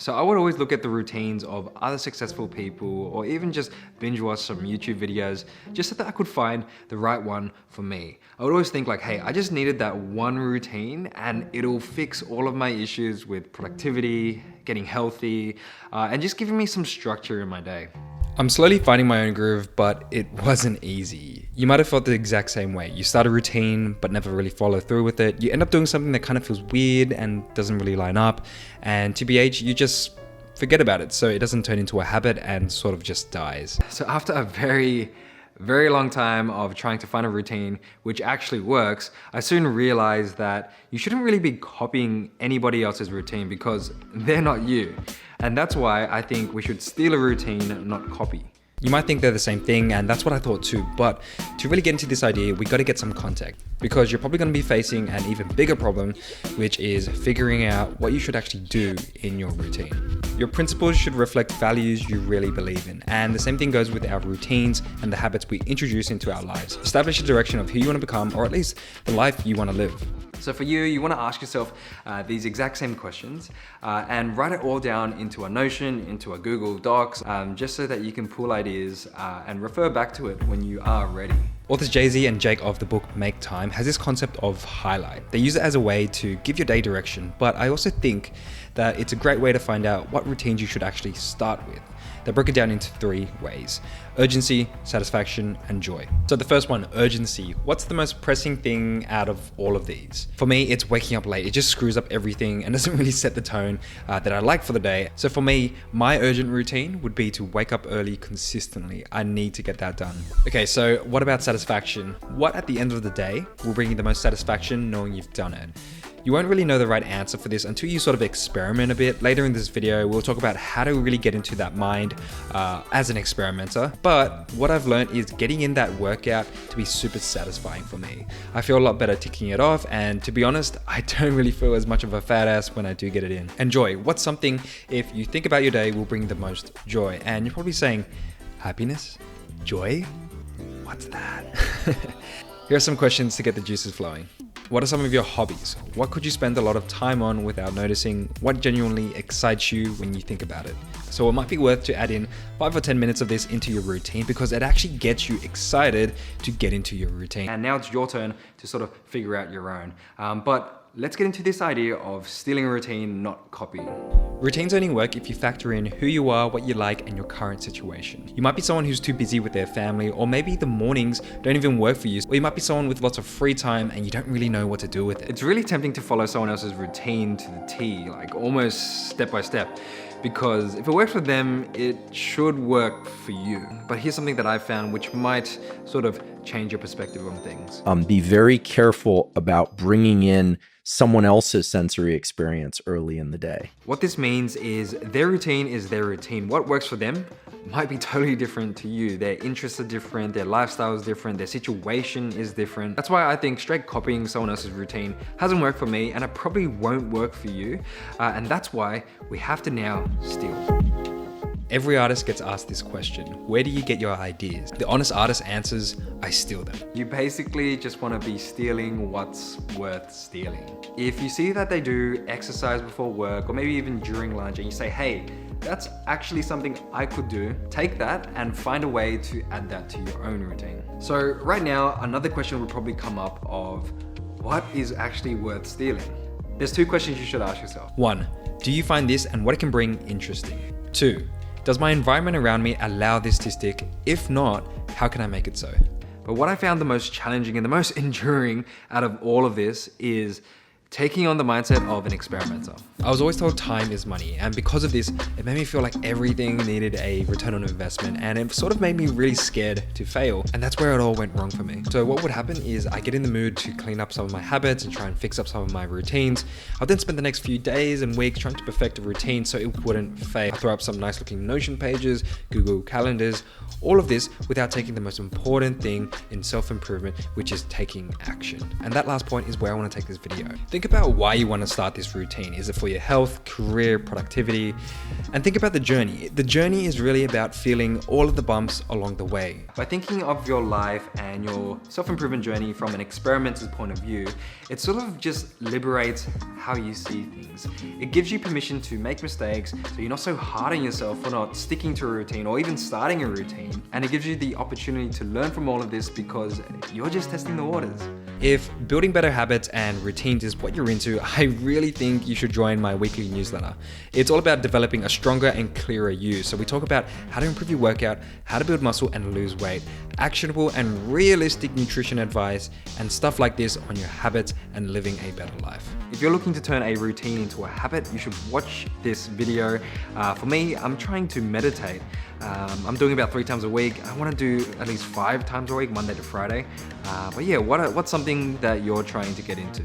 So I would always look at the routines of other successful people or even just binge watch some YouTube videos just so that I could find the right one for me. I would always think like, hey, I just needed that one routine and it'll fix all of my issues with productivity, getting healthy, and just giving me some structure in my day. I'm slowly finding my own groove, but it wasn't easy. You might have felt the exact same way. You start a routine, but never really follow through with it. You end up doing something that kind of feels weird and doesn't really line up. And TBH, you just forget about it. So it doesn't turn into a habit and sort of just dies. So after a very long time of trying to find a routine which actually works, I soon realized that you shouldn't really be copying anybody else's routine because they're not you. And that's why I think we should steal a routine, not copy. You might think they're the same thing, and that's what I thought too, but to really get into this idea, we gotta get some context because you're probably gonna be facing an even bigger problem, which is figuring out what you should actually do in your routine. Your principles should reflect values you really believe in, and the same thing goes with our routines and the habits we introduce into our lives. Establish a direction of who you wanna become, or at least the life you wanna live. So for you wanna ask yourself these exact same questions and write it all down into a Notion, into a Google Docs, just so that you can pull ideas and refer back to it when you are ready. Authors Jay-Z and Jake of the book Make Time has this concept of highlight. They use it as a way to give your day direction, but I also think that it's a great way to find out what routines you should actually start with. They broke it down into 3 ways: urgency, satisfaction, and joy. So the first one, urgency. What's the most pressing thing out of all of these? For me, it's waking up late. It just screws up everything and doesn't really set the tone that I like for the day. So for me, my urgent routine would be to wake up early consistently. I need to get that done. Okay, so what about satisfaction? What at the end of the day will bring you the most satisfaction knowing you've done it? You won't really know the right answer for this until you sort of experiment a bit. Later in this video, we'll talk about how to really get into that mind as an experimenter. But what I've learned is getting in that workout to be super satisfying for me. I feel a lot better ticking it off, and to be honest, I don't really feel as much of a fat ass when I do get it in. And joy, what's something, if you think about your day, will bring the most joy? And you're probably saying, happiness? Joy? What's that? Here are some questions to get the juices flowing. What are some of your hobbies? What could you spend a lot of time on without noticing? What genuinely excites you when you think about it? So it might be worth to add in 5 or 10 minutes of this into your routine because it actually gets you excited to get into your routine. And now it's your turn to sort of figure out your own. But let's get into this idea of stealing a routine, not copying. Routines only work if you factor in who you are, what you like, and your current situation. You might be someone who's too busy with their family, or maybe the mornings don't even work for you. Or you might be someone with lots of free time and you don't really know what to do with it. It's really tempting to follow someone else's routine to the T, like almost step by step. Because if it works for them, it should work for you. But here's something that I've found which might sort of change your perspective on things. Be very careful about bringing in someone else's sensory experience early in the day. What this means is their routine is their routine. What works for them might be totally different to you. Their interests are different, their lifestyle is different, their situation is different. That's why I think straight copying someone else's routine hasn't worked for me, and it probably won't work for you. And that's why we have to now steal. Every artist gets asked this question: where do you get your ideas? The honest artist answers, I steal them. You basically just want to be stealing what's worth stealing. If you see that they do exercise before work or maybe even during lunch and you say, hey, that's actually something I could do, take that and find a way to add that to your own routine. So right now, another question would probably come up of what is actually worth stealing? There's 2 questions you should ask yourself. 1, do you find this and what it can bring interesting? 2, does my environment around me allow this to stick? If not, how can I make it so? But what I found the most challenging and the most enduring out of all of this is taking on the mindset of an experimenter. I was always told time is money, and because of this, it made me feel like everything needed a return on investment, and it sort of made me really scared to fail, and that's where it all went wrong for me. So what would happen is I get in the mood to clean up some of my habits and try and fix up some of my routines. I'll then spend the next few days and weeks trying to perfect a routine so it wouldn't fail. I throw up some nice looking Notion pages, Google calendars, all of this without taking the most important thing in self-improvement, which is taking action. And that last point is where I want to take this video. Think about why you want to start this routine. Is it for your health, career, productivity? And think about the journey. The journey is really about feeling all of the bumps along the way. By thinking of your life and your self-improvement journey from an experimenter's point of view, it sort of just liberates how you see things. It gives you permission to make mistakes, so you're not so hard on yourself for not sticking to a routine or even starting a routine. And it gives you the opportunity to learn from all of this because you're just testing the waters. If building better habits and routines is what you're into, I really think you should join my weekly newsletter. It's all about developing a stronger and clearer you. So we talk about how to improve your workout, how to build muscle and lose weight, actionable and realistic nutrition advice, and stuff like this on your habits and living a better life. If you're looking to turn a routine into a habit, you should watch this video. For me, I'm trying to meditate. I'm doing about 3 times a week. I want to do at least 5 times a week, Monday to Friday. But yeah, what's something that you're trying to get into?